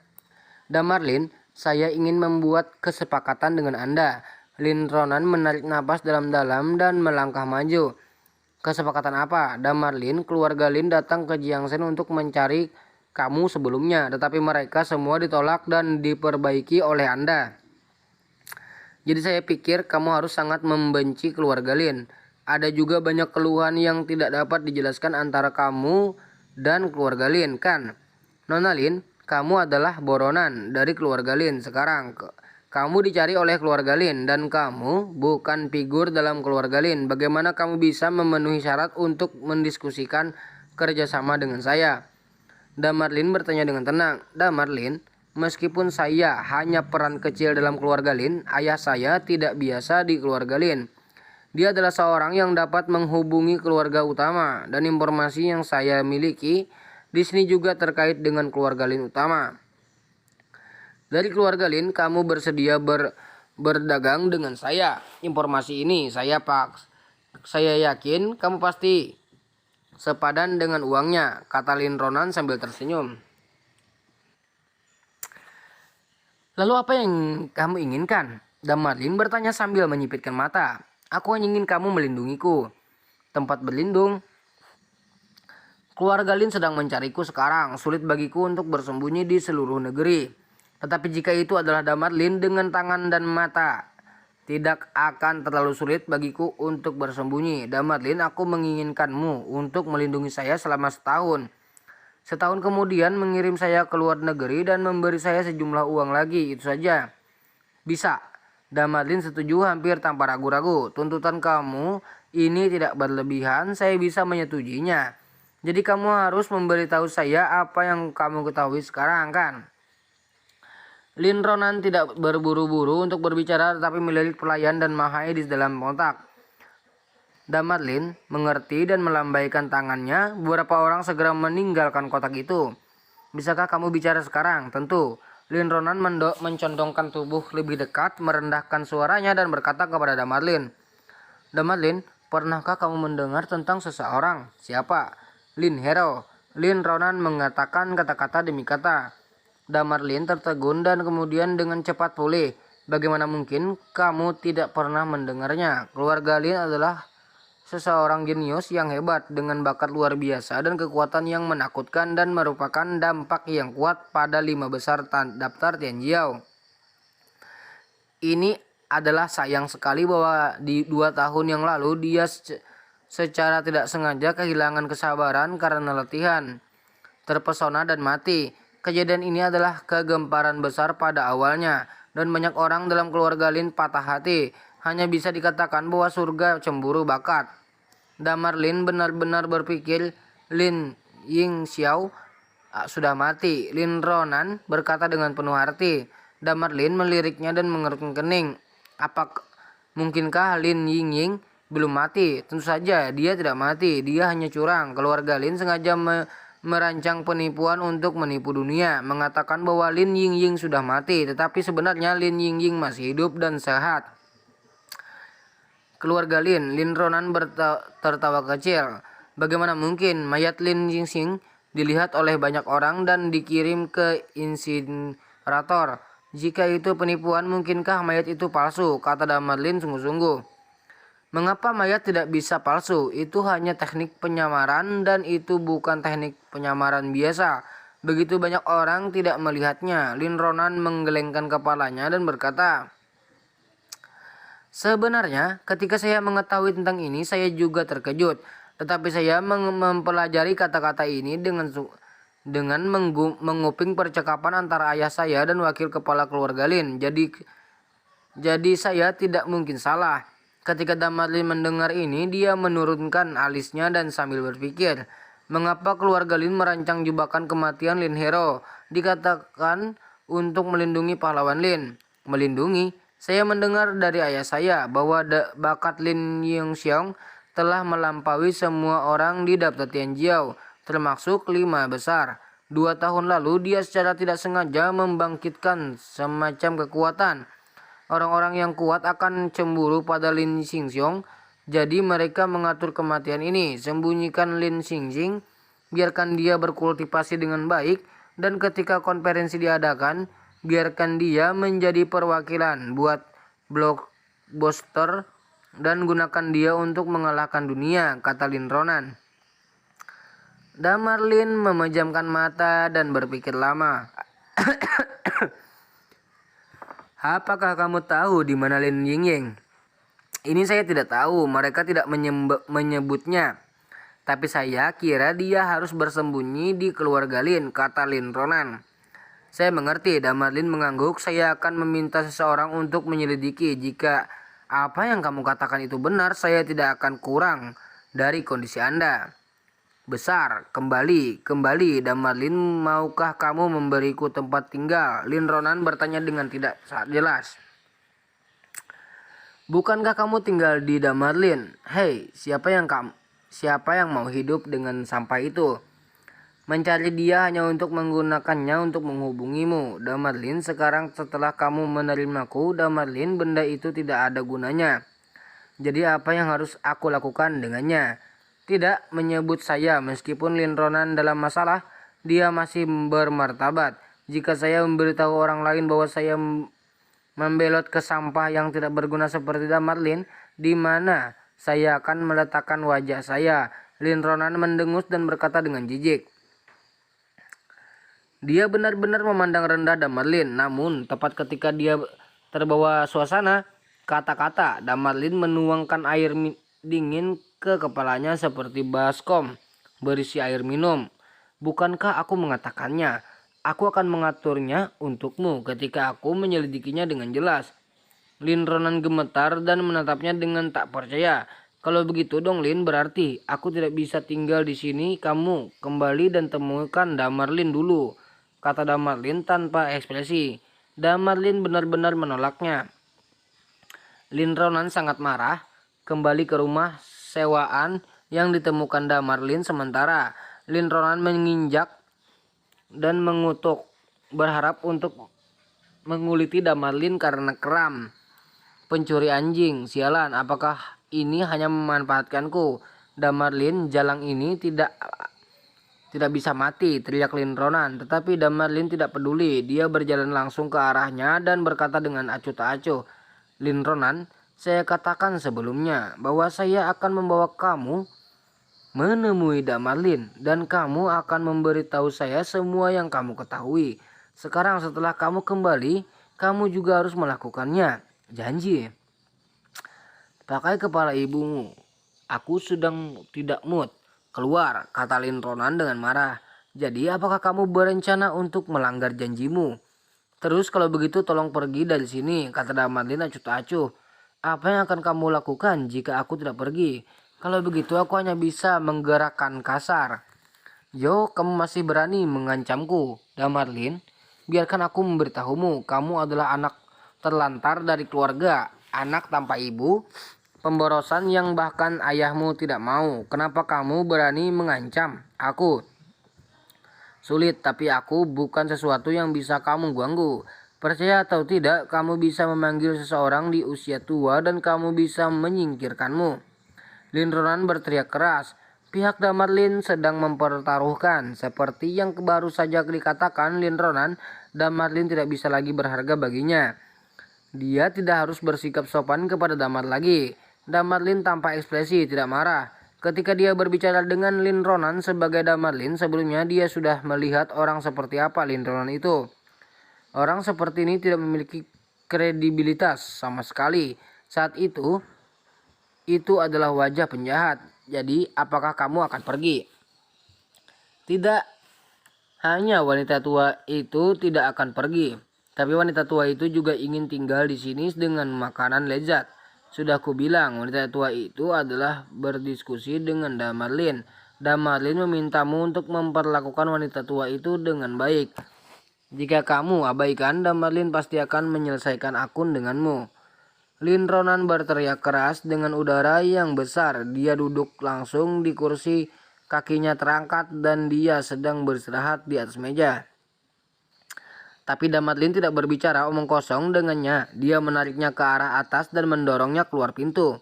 Speaker 1: Damarlin, saya ingin membuat kesepakatan dengan Anda. Lin Ronan menarik napas dalam-dalam dan melangkah maju. Kesepakatan apa? Damarlin, keluarga Lin datang ke Jiangsen untuk mencari kamu sebelumnya, tetapi mereka semua ditolak dan diperbaiki oleh Anda. Jadi saya pikir kamu harus sangat membenci keluarga Lin. Ada juga banyak keluhan yang tidak dapat dijelaskan antara kamu dan keluarga Lin, kan? Nona Lin, kamu adalah boronan dari keluarga Lin. Sekarang kamu dicari oleh keluarga Lin dan kamu bukan figur dalam keluarga Lin. Bagaimana kamu bisa memenuhi syarat untuk mendiskusikan kerjasama dengan saya? Damarlin bertanya dengan tenang. Damarlin, meskipun saya hanya peran kecil dalam keluarga Lin, ayah saya tidak biasa di keluarga Lin. Dia adalah seorang yang dapat menghubungi keluarga utama dan informasi yang saya miliki di sini juga terkait dengan keluarga Lin utama. Dari keluarga Lin, kamu bersedia berdagang dengan saya. Informasi ini saya yakin kamu pasti sepadan dengan uangnya, kata Lin Ronan sambil tersenyum. Lalu apa yang kamu inginkan? Damarlin bertanya sambil menyipitkan mata. Aku hanya ingin kamu melindungiku. Tempat berlindung. Keluarga Lin sedang mencariku sekarang. Sulit bagiku untuk bersembunyi di seluruh negeri. Tetapi jika itu adalah Damarlin dengan tangan dan mata, tidak akan terlalu sulit bagiku untuk bersembunyi. Damarlin, aku menginginkanmu untuk melindungi saya selama setahun. Setahun kemudian mengirim saya ke luar negeri dan memberi saya sejumlah uang lagi, itu saja. Bisa. Damarlin setuju hampir tanpa ragu-ragu. Tuntutan kamu ini tidak berlebihan, saya bisa menyetujuinya. Jadi kamu harus memberitahu saya apa yang kamu ketahui sekarang, kan? Lin Ronan tidak berburu-buru untuk berbicara tetapi melirik pelayan dan Mahai di dalam kotak. Damarlin mengerti dan melambaikan tangannya. Beberapa orang segera meninggalkan kotak itu. Bisakah kamu bicara sekarang? Tentu. Lin Ronan mencondongkan tubuh lebih dekat, merendahkan suaranya dan berkata kepada Damarlin. Damarlin, pernahkah kamu mendengar tentang seseorang? Siapa? Lin Hero. Lin Ronan mengatakan kata-kata demi kata. Damarlin tertegun dan kemudian dengan cepat pulih. Bagaimana mungkin kamu tidak pernah mendengarnya? Keluarga Lin adalah seseorang jenius yang hebat dengan bakat luar biasa dan kekuatan yang menakutkan dan merupakan dampak yang kuat pada 5 besar daftar Tianjiao. Ini adalah sayang sekali bahwa di 2 tahun yang lalu dia secara tidak sengaja kehilangan kesabaran karena latihan, terpesona dan mati. Kejadian ini adalah kegemparan besar pada awalnya dan banyak orang dalam keluarga Lin patah hati. Hanya bisa dikatakan bahwa surga cemburu bakat. Damarlin benar-benar berpikir Lin Yingxiao sudah mati. Lin Ronan berkata dengan penuh arti. Damarlin meliriknya dan mengerutkan kening. Mungkinkah Lin Yingying belum mati? Tentu saja dia tidak mati. Dia hanya curang. Keluarga Lin sengaja merancang penipuan untuk menipu dunia, mengatakan bahwa Lin Yingying sudah mati, tetapi sebenarnya Lin Yingying masih hidup dan sehat. Keluarga Lin Ronan tertawa kecil. Bagaimana mungkin mayat Lin Yingying dilihat oleh banyak orang dan dikirim ke insinerator? Jika itu penipuan, mungkinkah mayat itu palsu? Kata Damarlin sungguh-sungguh. Mengapa mayat tidak bisa palsu? Itu hanya teknik penyamaran dan itu bukan teknik penyamaran biasa. Begitu banyak orang tidak melihatnya. Lin Ronan menggelengkan kepalanya dan berkata, sebenarnya ketika saya mengetahui tentang ini saya juga terkejut. Tetapi saya mempelajari kata-kata ini dengan menguping percakapan antara ayah saya dan wakil kepala keluarga Lin. Jadi saya tidak mungkin salah. Ketika Damarlin mendengar ini, dia menurunkan alisnya dan sambil berpikir, mengapa keluarga Lin merancang jebakan kematian Lin Hero? Dikatakan untuk melindungi pahlawan Lin. Melindungi? Saya mendengar dari ayah saya bahwa bakat Lin Yingxiong telah melampaui semua orang di daftar Tianjiao. termasuk 5 besar. 2 tahun lalu dia secara tidak sengaja membangkitkan semacam kekuatan. Orang-orang yang kuat akan cemburu pada Lin Xingxiong, jadi mereka mengatur kematian ini. Sembunyikan Lin Xingxing, biarkan dia berkultivasi dengan baik, dan ketika konferensi diadakan, biarkan dia menjadi perwakilan buat blockbuster dan gunakan dia untuk mengalahkan dunia, kata Lin Ronan. Damar Lin memejamkan mata dan berpikir lama. Apakah kamu tahu di mana Lin Yingying? Ini saya tidak tahu, mereka tidak menyebutnya. Tapi saya kira dia harus bersembunyi di keluarga Lin, kata Lin Ronan. Saya mengerti, Damar Lin mengangguk. Saya akan meminta seseorang untuk menyelidiki. Jika apa yang kamu katakan itu benar, saya tidak akan kurang dari kondisi Anda. Besar, kembali, Damar Lin, maukah kamu memberiku tempat tinggal? Lin Ronan bertanya dengan tidak jelas. Bukankah kamu tinggal di Damar Lin? Hei, siapa yang mau hidup dengan sampah itu? Mencari dia hanya untuk menggunakannya untuk menghubungimu. Damar Lin, sekarang setelah kamu menerimaku, Damar Lin, benda itu tidak ada gunanya. Jadi apa yang harus aku lakukan dengannya? Tidak menyebut saya. Meskipun Lin Ronan dalam masalah, dia masih bermartabat. Jika saya memberitahu orang lain bahwa saya membelot ke sampah yang tidak berguna seperti Damar Lin, di mana saya akan meletakkan wajah saya? Lin Ronan mendengus dan berkata dengan jijik. Dia benar-benar memandang rendah Damar Lin. Namun tepat ketika dia terbawa suasana kata-kata, Damar Lin menuangkan air dingin ke kepalanya seperti baskom berisi air minum. Bukankah aku mengatakannya? Aku akan mengaturnya untukmu ketika aku menyelidikinya dengan jelas. Lin Ronan gemetar dan menatapnya dengan tak percaya. Kalau begitu dong Lin, berarti aku tidak bisa tinggal di sini. Kamu kembali dan temukan Damar Lin dulu, kata Damar Lin tanpa ekspresi. Damar Lin benar-benar menolaknya. Lin Ronan sangat marah. Kembali ke rumah sewaan yang ditemukan Damar Lin sementara. Lin Ronan menginjak dan mengutuk, berharap untuk menguliti Damar Lin karena kram. Pencuri anjing, sialan, apakah ini hanya memanfaatkanku? Damar Lin, jalang ini tidak bisa mati, teriak Lin Ronan. Tetapi Damar Lin tidak peduli. Dia berjalan langsung ke arahnya dan berkata dengan acuh tak acuh, Lin Ronan, saya katakan sebelumnya bahwa saya akan membawa kamu menemui Damar Lin dan kamu akan memberitahu saya semua yang kamu ketahui. Sekarang setelah kamu kembali, kamu juga harus melakukannya. Janji. Pakai kepala ibumu. Aku sedang tidak mood. Keluar, kata Lin Ronan dengan marah. Jadi apakah kamu berencana untuk melanggar janjimu? Terus kalau begitu tolong pergi dari sini, kata Damar Lin acuh tak acuh. Apa yang akan kamu lakukan jika aku tidak pergi? Kalau begitu aku hanya bisa menggerakkan kasar. Yo, kamu masih berani mengancamku, Damar Lin. Biarkan aku memberitahumu, kamu adalah anak terlantar dari keluarga, anak tanpa ibu, pemborosan yang bahkan ayahmu tidak mau. Kenapa kamu berani mengancam aku? Sulit, tapi aku bukan sesuatu yang bisa kamu ganggu. Percaya atau tidak, kamu bisa memanggil seseorang di usia tua dan kamu bisa menyingkirkanmu. Lin Ronan berteriak keras. Pihak Damar Lin sedang mempertaruhkan. Seperti yang baru saja dikatakan Lin Ronan, Damar Lin tidak bisa lagi berharga baginya. Dia tidak harus bersikap sopan kepada Damar lagi. Damar Lin tanpa ekspresi, tidak marah. Ketika dia berbicara dengan Lin Ronan sebagai Damar Lin, sebelumnya dia sudah melihat orang seperti apa Lin Ronan itu. Orang seperti ini tidak memiliki kredibilitas sama sekali. Saat itu adalah wajah penjahat. Jadi apakah kamu akan pergi? Tidak hanya wanita tua itu tidak akan pergi, tapi wanita tua itu juga ingin tinggal di sini dengan makanan lezat. Sudah kubilang, wanita tua itu adalah berdiskusi dengan Damar Lin. Damar Lin memintamu untuk memperlakukan wanita tua itu dengan baik. Jika kamu abaikan, Damar Lin pasti akan menyelesaikan akun denganmu. Lin Ronan berteriak keras dengan udara yang besar. Dia duduk langsung di kursi
Speaker 2: Kakinya terangkat dan dia sedang beristirahat di atas meja. Tapi Damadlin tidak berbicara omong kosong dengannya. Dia menariknya ke arah atas dan mendorongnya keluar pintu.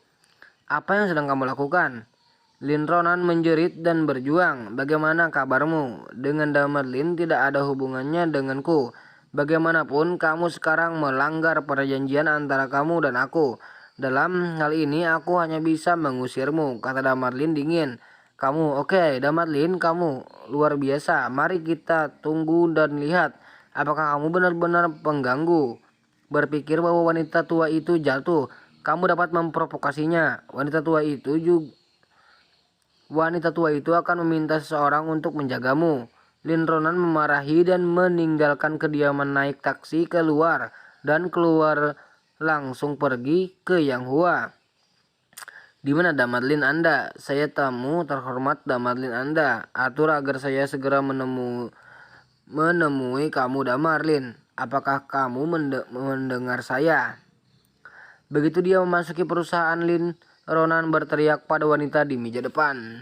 Speaker 2: "Apa yang sedang kamu lakukan?" Lin Ronan menjerit dan berjuang. "Bagaimana kabarmu? Dengan Damadlin tidak ada hubungannya denganku. Bagaimanapun kamu sekarang melanggar perjanjian antara kamu dan aku. Dalam hal ini aku hanya bisa mengusirmu," kata Damadlin dingin. Oke, Damadlin, kamu luar biasa. Mari kita tunggu dan lihat apakah kamu benar-benar pengganggu. Berpikir bahwa wanita tua itu jatuh, kamu dapat memprovokasinya. Wanita tua itu akan meminta seseorang untuk menjagamu. Lin Ronan memarahi dan meninggalkan kediaman, naik taksi keluar langsung pergi ke Yang Hua. "Di mana Damadlin Anda?" "Saya tamu terhormat Damadlin Anda. Atur agar saya segera menemui kamu, Damadlin. Apakah kamu mendengar saya?" Begitu dia memasuki perusahaan, Lin Ronan berteriak pada wanita di meja depan.